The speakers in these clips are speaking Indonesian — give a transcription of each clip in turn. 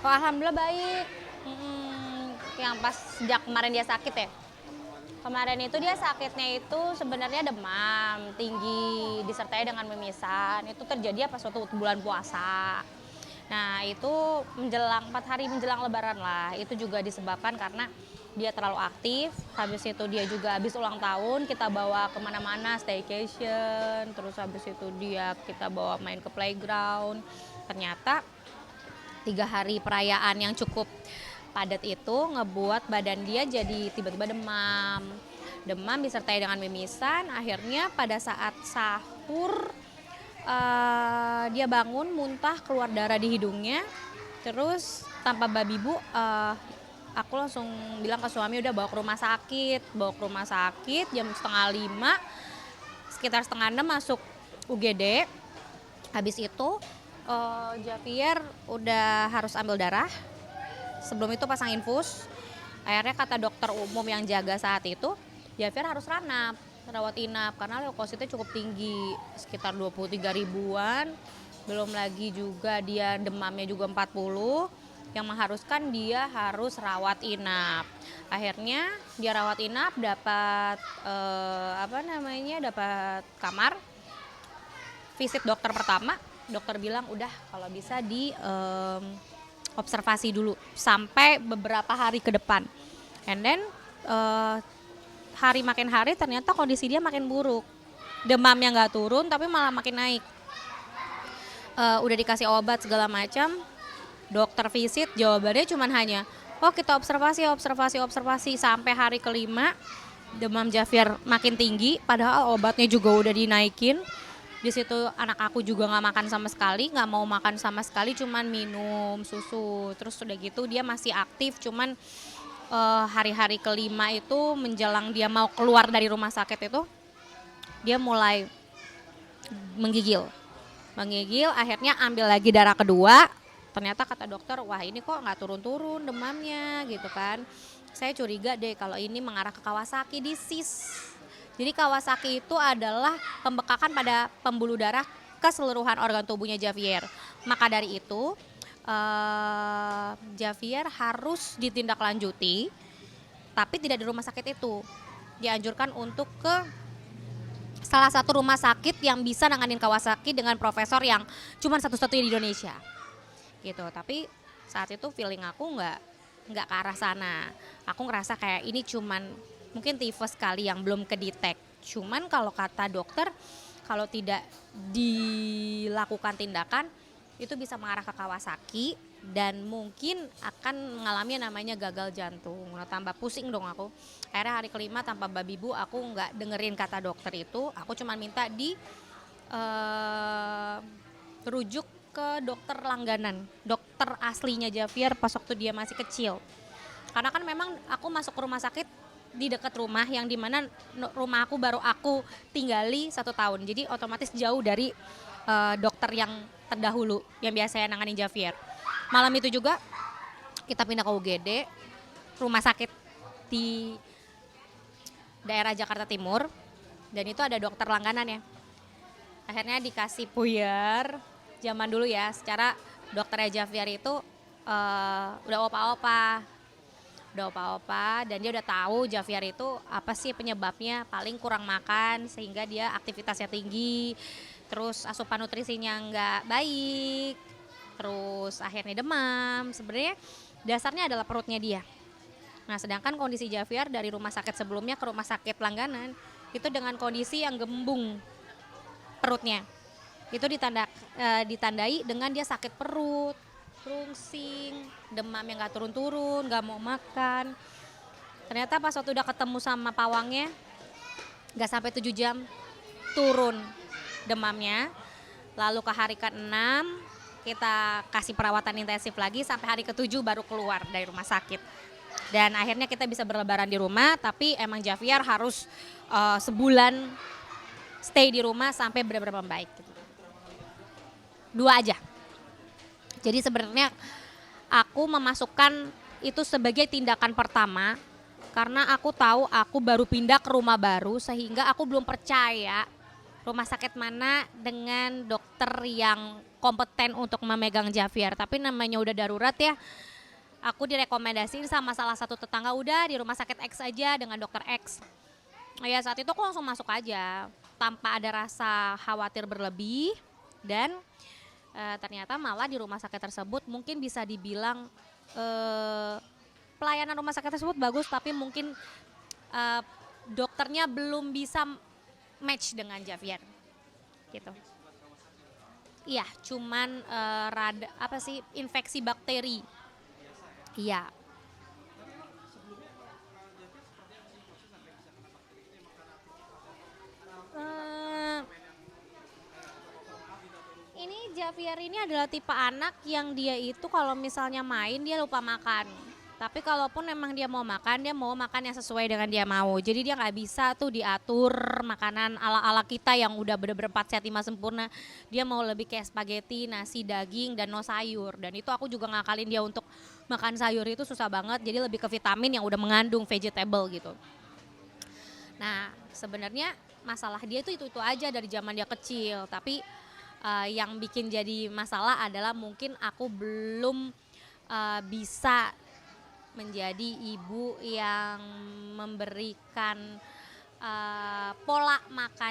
Alhamdulillah baik. Yang pas sejak kemarin dia sakit ya. Kemarin itu dia sakitnya itu sebenarnya demam tinggi disertai dengan mimisan. Itu terjadi pas waktu bulan puasa. Nah itu menjelang 4 hari menjelang lebaran lah. Itu juga disebabkan karena dia terlalu aktif. Habis itu dia juga habis ulang tahun kita bawa kemana-mana staycation. Terus habis itu kita bawa main ke playground. Ternyata 3 hari perayaan yang cukup padat itu ngebuat badan dia jadi tiba-tiba demam disertai dengan mimisan. Akhirnya pada saat sahur dia bangun muntah keluar darah di hidungnya. Terus tanpa babi bu aku langsung bilang ke suami udah bawa ke rumah sakit jam 4:30, sekitar 5:30 masuk UGD. Habis itu Javier udah harus ambil darah. Sebelum itu pasang infus. Akhirnya kata dokter umum yang jaga saat itu, Javier harus rawat inap karena leukositnya cukup tinggi, sekitar 23 ribuan. Belum lagi juga dia demamnya juga 40, yang mengharuskan dia harus rawat inap. Akhirnya dia rawat inap, dapat dapat kamar. Visit dokter pertama, dokter bilang udah kalau bisa di observasi dulu sampai beberapa hari ke depan. And then hari makin hari ternyata kondisi dia makin buruk. Demamnya nggak turun tapi malah makin naik. Udah dikasih obat segala macam. Dokter visit jawabannya cuma hanya, oh kita observasi sampai hari kelima demam Javier makin tinggi. Padahal obatnya juga udah dinaikin. Di situ anak aku juga nggak makan sama sekali, nggak mau makan sama sekali, cuman minum susu. Terus udah gitu dia masih aktif, cuman hari-hari kelima itu menjelang dia mau keluar dari rumah sakit itu dia mulai menggigil. Akhirnya ambil lagi darah kedua. Ternyata kata dokter, wah ini kok nggak turun-turun demamnya gitu kan. Saya curiga deh kalau ini mengarah ke Kawasaki disease. Jadi Kawasaki itu adalah pembekakan pada pembuluh darah keseluruhan organ tubuhnya Javier. Maka dari itu Javier harus ditindaklanjuti, tapi tidak di rumah sakit itu. Dianjurkan untuk ke salah satu rumah sakit yang bisa nanganin Kawasaki dengan profesor yang cuma satu-satunya di Indonesia. Gitu. Tapi saat itu feeling aku nggak ke arah sana. Aku ngerasa kayak ini cuman mungkin tifus kali yang belum kedetek. Cuman kalau kata dokter, kalau tidak dilakukan tindakan, itu bisa mengarah ke Kawasaki dan mungkin akan mengalami namanya gagal jantung. Nah, tambah pusing dong aku. Akhirnya hari kelima tanpa babi bu, aku nggak dengerin kata dokter itu. Aku cuma minta rujuk ke dokter langganan, dokter aslinya Javier pas waktu dia masih kecil. Karena kan memang aku masuk ke rumah sakit di dekat rumah yang dimana rumah aku baru aku tinggali 1 tahun, jadi otomatis jauh dari dokter yang terdahulu yang biasanya nanganin Javier. Malam itu juga kita pindah ke UGD, rumah sakit di daerah Jakarta Timur, dan itu ada dokter langganan ya. Akhirnya dikasih puyer, zaman dulu ya, secara dokternya Javier itu udah opa-opa dan dia udah tahu Javier itu apa sih penyebabnya, paling kurang makan sehingga dia aktivitasnya tinggi, terus asupan nutrisinya nggak baik, terus akhirnya demam. Sebenarnya dasarnya adalah perutnya dia. Nah sedangkan kondisi Javier dari rumah sakit sebelumnya ke rumah sakit langganan itu dengan kondisi yang gembung perutnya, itu ditandai dengan dia sakit perut, rungsing, demam yang gak turun-turun, gak mau makan. Ternyata pas waktu udah ketemu sama pawangnya, gak sampai 7 jam turun demamnya. Lalu ke hari ke-6 kita kasih perawatan intensif lagi, sampai hari ke-7 baru keluar dari rumah sakit. Dan akhirnya kita bisa berlebaran di rumah, tapi emang Javier harus sebulan stay di rumah sampai benar-benar membaik gitu. 2 aja. Jadi sebenarnya aku memasukkan itu sebagai tindakan pertama karena aku tahu aku baru pindah ke rumah baru, sehingga aku belum percaya rumah sakit mana dengan dokter yang kompeten untuk memegang Javier. Tapi namanya udah darurat ya, aku direkomendasiin sama salah satu tetangga, udah di rumah sakit X aja dengan dokter X. Ya saat itu aku langsung masuk aja tanpa ada rasa khawatir berlebih. Dan ternyata malah di rumah sakit tersebut mungkin bisa dibilang pelayanan rumah sakit tersebut bagus, tapi mungkin dokternya belum bisa match dengan Javier gitu. Iya, cuman rada apa sih, infeksi bakteri. Iya. Eh, ini Javier ini adalah tipe anak yang dia itu kalau misalnya main dia lupa makan. Tapi kalaupun memang dia mau makan yang sesuai dengan dia mau. Jadi dia nggak bisa tuh diatur makanan ala-ala kita yang udah bener-bener 4 sehat 5 sempurna. Dia mau lebih kayak spaghetti, nasi, daging, dan no sayur. Dan itu aku juga ngakalin dia untuk makan sayur itu susah banget. Jadi lebih ke vitamin yang udah mengandung vegetable gitu. Nah sebenarnya masalah dia itu aja dari zaman dia kecil. Tapi yang bikin jadi masalah adalah mungkin aku belum bisa menjadi ibu yang memberikan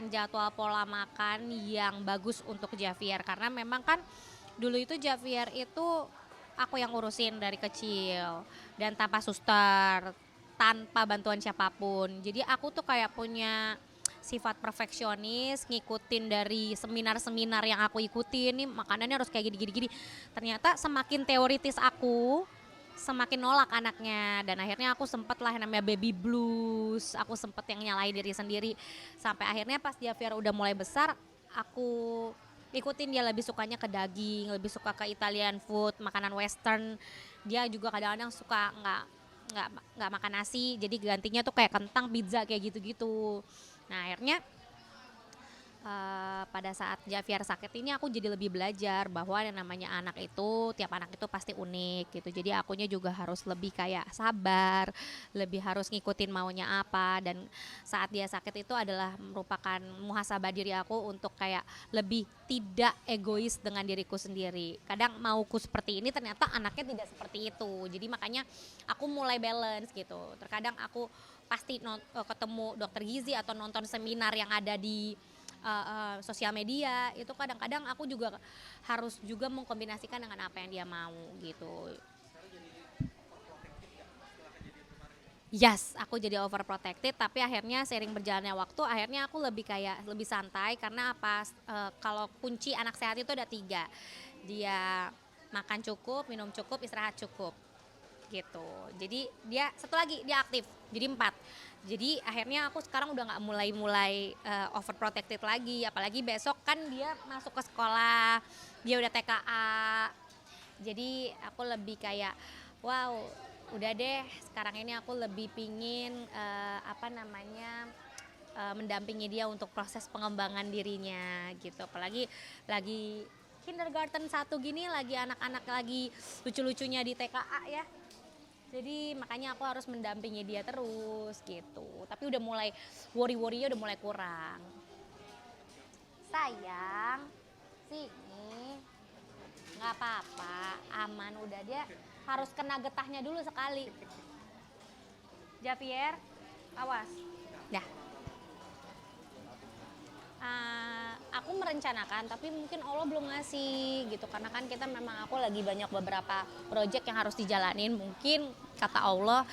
jadwal pola makan yang bagus untuk Javier. Karena memang kan dulu itu Javier itu aku yang urusin dari kecil dan tanpa suster, tanpa bantuan siapapun. Jadi aku tuh kayak punya sifat perfeksionis, ngikutin dari seminar-seminar yang aku ikutin, nih makanannya harus kayak gini-gini. Ternyata semakin teoritis aku, semakin nolak anaknya. Dan akhirnya aku sempet lah yang namanya baby blues, aku sempet yang nyalahin diri sendiri. Sampai akhirnya pas Javier udah mulai besar, aku ikutin dia lebih sukanya ke daging, lebih suka ke Italian food, makanan western. Dia juga kadang-kadang suka nggak makan nasi, jadi gantinya tuh kayak kentang, pizza, kayak gitu-gitu. Nah akhirnya pada saat Javier sakit ini aku jadi lebih belajar bahwa yang namanya anak itu, tiap anak itu pasti unik gitu. Jadi akunya juga harus lebih kayak sabar, lebih harus ngikutin maunya apa. Dan saat dia sakit itu adalah merupakan muhasabah diri aku untuk kayak lebih tidak egois dengan diriku sendiri. Kadang mauku seperti ini ternyata anaknya tidak seperti itu. Jadi makanya aku mulai balance gitu. Terkadang aku pasti ketemu dokter gizi atau nonton seminar yang ada di sosial media. Itu kadang-kadang aku juga harus juga mengkombinasikan dengan apa yang dia mau gitu. Yes, aku jadi overprotected, tapi akhirnya seiring berjalannya waktu, akhirnya aku lebih kayak lebih santai. Karena apa? Kalau kunci anak sehat itu ada 3, dia makan cukup, minum cukup, istirahat cukup gitu. Jadi dia satu lagi, dia aktif, jadi 4. Jadi akhirnya aku sekarang udah nggak mulai overprotected lagi. Apalagi besok kan dia masuk ke sekolah, dia udah TKA. Jadi aku lebih kayak wow, udah deh sekarang ini aku lebih pingin mendampingi dia untuk proses pengembangan dirinya gitu. Apalagi lagi kindergarten 1 gini, lagi anak-anak lagi lucu-lucunya di TKA ya. Jadi makanya aku harus mendampingi dia terus gitu. Tapi udah mulai worry-worrynya udah mulai kurang. Sayang, sini. Nggak apa-apa, aman. Udah, dia harus kena getahnya dulu sekali. Javier, awas. Dah. Aku merencanakan, tapi mungkin Allah belum ngasih gitu. Karena kan kita memang, aku lagi banyak beberapa project yang harus dijalanin. Mungkin kata Allah,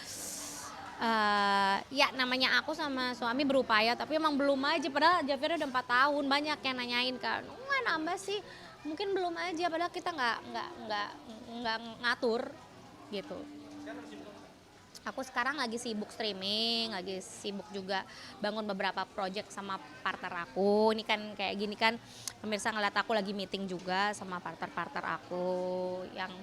ya namanya aku sama suami berupaya, tapi emang belum aja. Padahal Javier udah 4 tahun, banyak yang nanyain kan, nggak nambah sih, mungkin belum aja. Padahal kita nggak ngatur gitu. Aku sekarang lagi sibuk streaming, lagi sibuk juga bangun beberapa project sama partner aku. Ini kan kayak gini kan, pemirsa ngeliat aku lagi meeting juga sama partner-partner aku yang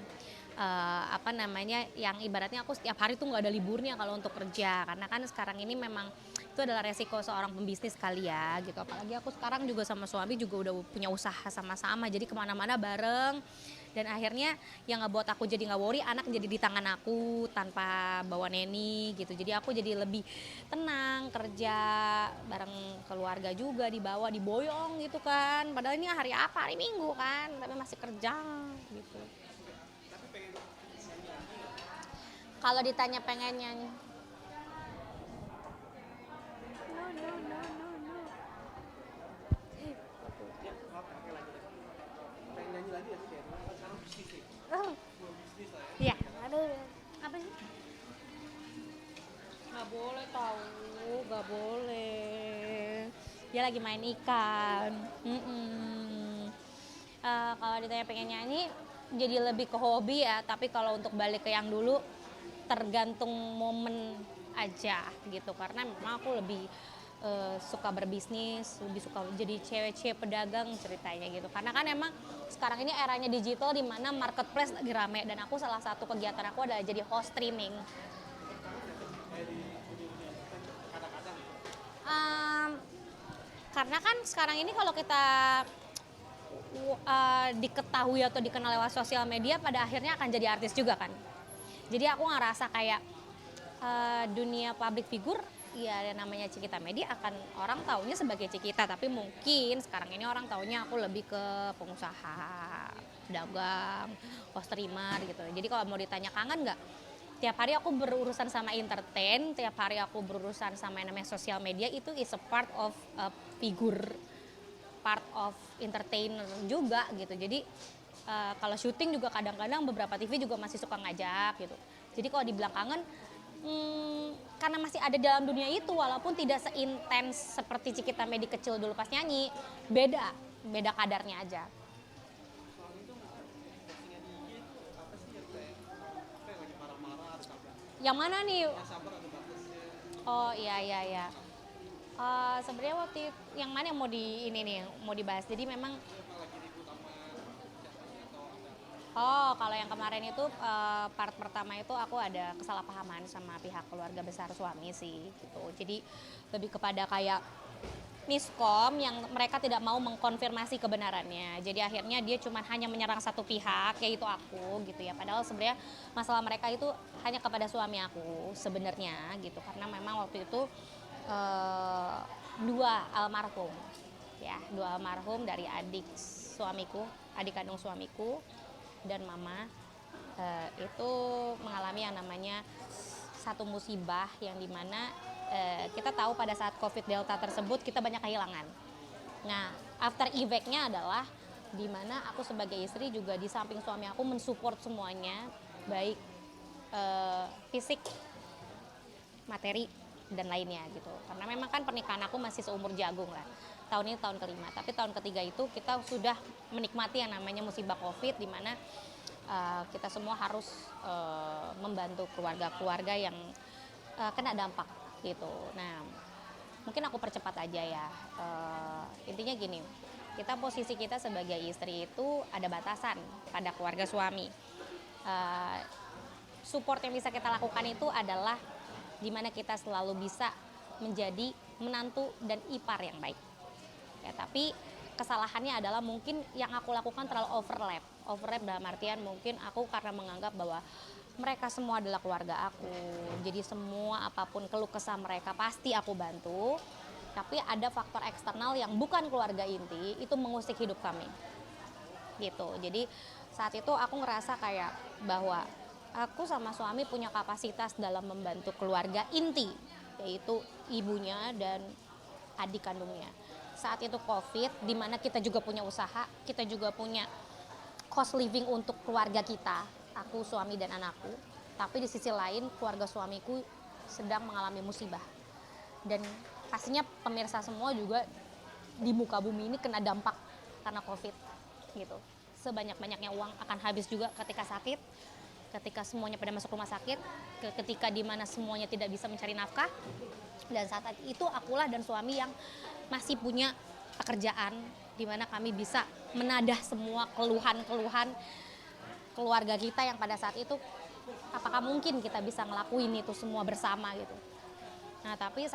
yang ibaratnya aku setiap hari tuh nggak ada liburnya kalau untuk kerja. Karena kan sekarang ini memang itu adalah resiko seorang pembisnis kali ya gitu. Apalagi aku sekarang juga sama suami juga udah punya usaha sama-sama, jadi kemana-mana bareng. Dan akhirnya yang ngebuat aku jadi nggak worry, anak jadi di tangan aku tanpa bawa neni gitu. Jadi aku jadi lebih tenang kerja bareng keluarga juga, dibawa diboyong gitu kan. Padahal ini hari apa, hari Minggu kan, tapi masih kerja gitu. Kalau ditanya pengen nyanyi, no no no no no. Oh, iya. Aduh, apa sih? Nggak boleh tahu, nggak boleh. Dia lagi main ikan. Kalau ditanya pengen nyanyi, jadi lebih ke hobi ya. Tapi kalau untuk balik ke yang dulu, tergantung momen aja gitu. Karena memang aku lebih suka berbisnis, lebih suka jadi cewek-cewek pedagang ceritanya gitu. Karena kan emang sekarang ini eranya digital di mana marketplace lagi rame, dan aku salah satu kegiatan aku adalah jadi host streaming. Um, karena kan sekarang ini kalau kita diketahui atau dikenal lewat sosial media, pada akhirnya akan jadi artis juga kan. Jadi aku ngerasa kayak dunia public figure, ya namanya Cikita Media akan orang taunya sebagai Cikita, tapi mungkin sekarang ini orang taunya aku lebih ke pengusaha, dagang, host streamer gitu. Jadi kalau mau ditanya kangen nggak? Tiap hari aku berurusan sama entertain, tiap hari aku berurusan sama yang namanya sosial media, itu is a part of figure, part of entertainer juga gitu. Jadi kalau syuting juga kadang-kadang beberapa TV juga masih suka ngajak gitu. Jadi kalau dibilang kangen, karena masih ada dalam dunia itu, walaupun tidak seintens seperti Cikita Medi kecil dulu pas nyanyi, beda kadarnya aja. Yang mana nih? Oh iya. Sebenarnya waktu yang mana yang mau di ini nih mau dibahas. Jadi memang kalau yang kemarin itu part pertama itu aku ada kesalahpahaman sama pihak keluarga besar suami sih gitu. Jadi lebih kepada kayak miskom yang mereka tidak mau mengkonfirmasi kebenarannya. Jadi akhirnya dia cuma hanya menyerang satu pihak, yaitu aku gitu ya. Padahal sebenarnya masalah mereka itu hanya kepada suami aku sebenarnya gitu. Karena memang waktu itu dua almarhum dari adik suamiku, adik kandung suamiku dan mama itu mengalami yang namanya satu musibah yang dimana kita tahu pada saat COVID Delta tersebut kita banyak kehilangan. Nah, after effect-nya adalah dimana aku sebagai istri juga di samping suami aku mensupport semuanya, baik fisik, materi, dan lainnya gitu. Karena memang kan pernikahan aku masih seumur jagung lah. Tahun ini tahun kelima, tapi tahun ketiga itu kita sudah menikmati yang namanya musibah COVID, di mana kita semua harus membantu keluarga-keluarga yang kena dampak gitu. Nah, mungkin aku percepat aja ya. Intinya gini, posisi kita sebagai istri itu ada batasan pada keluarga suami. Support yang bisa kita lakukan itu adalah dimana kita selalu bisa menjadi menantu dan ipar yang baik. Ya, tapi kesalahannya adalah mungkin yang aku lakukan terlalu overlap dalam artian mungkin aku karena menganggap bahwa mereka semua adalah keluarga aku, jadi semua apapun keluh kesah mereka pasti aku bantu. Tapi ada faktor eksternal yang bukan keluarga inti itu mengusik hidup kami gitu. Jadi saat itu aku ngerasa kayak bahwa aku sama suami punya kapasitas dalam membantu keluarga inti, yaitu ibunya dan adik kandungnya. Saat itu COVID, di mana kita juga punya usaha, kita juga punya cost living untuk keluarga kita, aku, suami, dan anakku. Tapi di sisi lain, keluarga suamiku sedang mengalami musibah. Dan pastinya pemirsa semua juga di muka bumi ini kena dampak karena COVID gitu. Sebanyak-banyaknya uang akan habis juga ketika sakit, ketika semuanya pada masuk rumah sakit, ketika di mana semuanya tidak bisa mencari nafkah. Dan saat itu akulah dan suami yang masih punya pekerjaan di mana kami bisa menadah semua keluhan-keluhan keluarga kita yang pada saat itu apakah mungkin kita bisa ngelakuin itu semua bersama gitu. Nah, tapi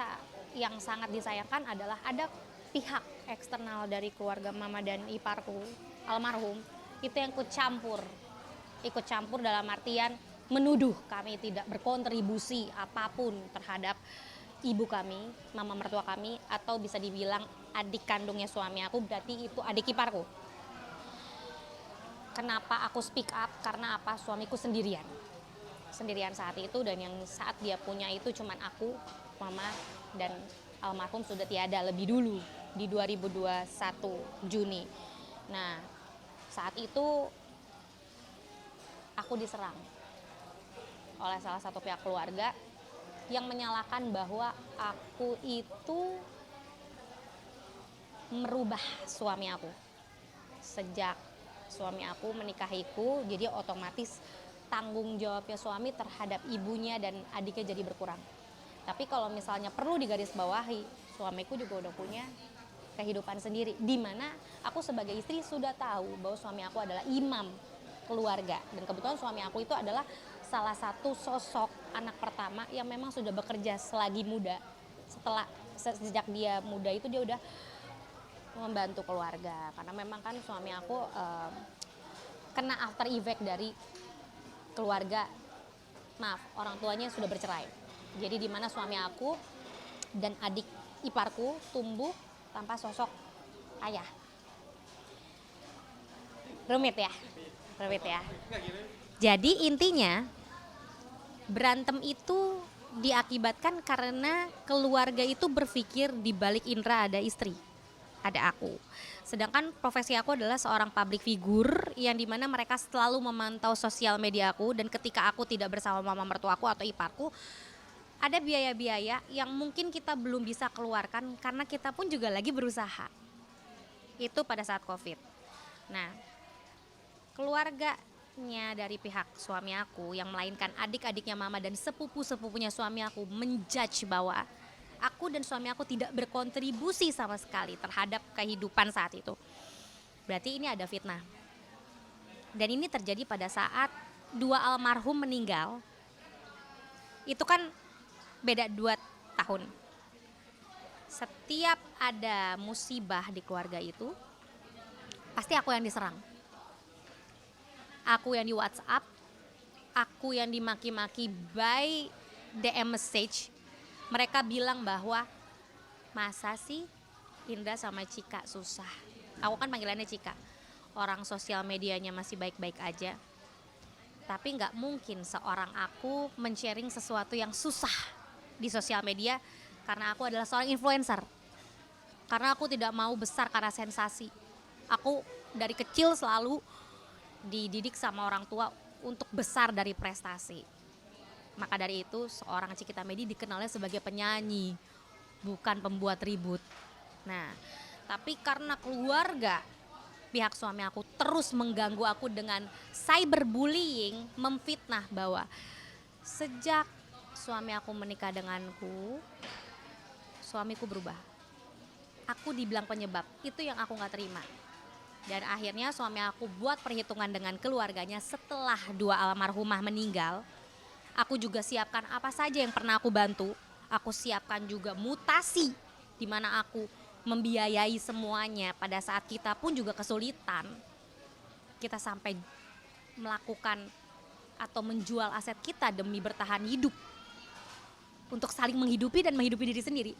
yang sangat disayangkan adalah ada pihak eksternal dari keluarga mama dan iparku almarhum itu yang ikut campur dalam artian menuduh kami tidak berkontribusi apapun terhadap ibu kami, mama mertua kami, atau bisa dibilang adik kandungnya suami aku, berarti itu adik iparku. Kenapa aku speak up? Karena apa? Suamiku sendirian saat itu, dan yang saat dia punya itu cuman aku, mama, dan almarhum sudah tiada lebih dulu di 2021 Juni. Nah, saat itu aku diserang oleh salah satu pihak keluarga yang menyalahkan bahwa aku itu merubah suami aku. Sejak suami aku menikahiku, jadi otomatis tanggung jawabnya suami terhadap ibunya dan adiknya jadi berkurang. Tapi kalau misalnya perlu digarisbawahi, suamiku juga udah punya kehidupan sendiri, di mana aku sebagai istri sudah tahu bahwa suami aku adalah imam keluarga, dan kebetulan suami aku itu adalah salah satu sosok anak pertama yang memang sudah bekerja selagi muda. Sejak dia muda itu dia udah membantu keluarga, karena memang kan suami aku kena after effect dari keluarga, orang tuanya sudah bercerai. Jadi di mana suami aku dan adik iparku tumbuh tanpa sosok ayah. Rumit ya. Jadi intinya berantem itu diakibatkan karena keluarga itu berpikir di balik Indra ada istri, ada aku. Sedangkan profesi aku adalah seorang public figure yang dimana mereka selalu memantau sosial media aku, dan ketika aku tidak bersama mama mertuaku atau iparku, ada biaya-biaya yang mungkin kita belum bisa keluarkan karena kita pun juga lagi berusaha. Itu pada saat COVID. Nah, keluarganya dari pihak suami aku yang melainkan adik-adiknya mama dan sepupu-sepupunya suami aku menjudge bahwa aku dan suami aku tidak berkontribusi sama sekali terhadap kehidupan saat itu. Berarti ini ada fitnah. Dan ini terjadi pada saat dua almarhum meninggal. Itu kan beda 2 tahun. Setiap ada musibah di keluarga itu, pasti aku yang diserang. Aku yang di WhatsApp, aku yang dimaki-maki by DM message. Mereka bilang bahwa masa sih Indra sama Cika susah. Aku kan panggilannya Cika. Orang sosial medianya masih baik-baik aja. Tapi gak mungkin seorang aku men-sharing sesuatu yang susah di sosial media karena aku adalah seorang influencer. Karena aku tidak mau besar karena sensasi. Aku dari kecil selalu dididik sama orang tua untuk besar dari prestasi. Maka dari itu seorang Cikita Medi dikenalnya sebagai penyanyi, bukan pembuat ribut. Nah, tapi karena keluarga pihak suami aku terus mengganggu aku dengan cyberbullying, memfitnah bahwa sejak suami aku menikah denganku, suamiku berubah. Aku dibilang penyebab, itu yang aku gak terima. Dan akhirnya suami aku buat perhitungan dengan keluarganya setelah 2 almarhumah meninggal. Aku juga siapkan apa saja yang pernah aku bantu. Aku siapkan juga mutasi di mana aku membiayai semuanya pada saat kita pun juga kesulitan. Kita sampai melakukan atau menjual aset kita demi bertahan hidup. Untuk saling menghidupi dan menghidupi diri sendiri.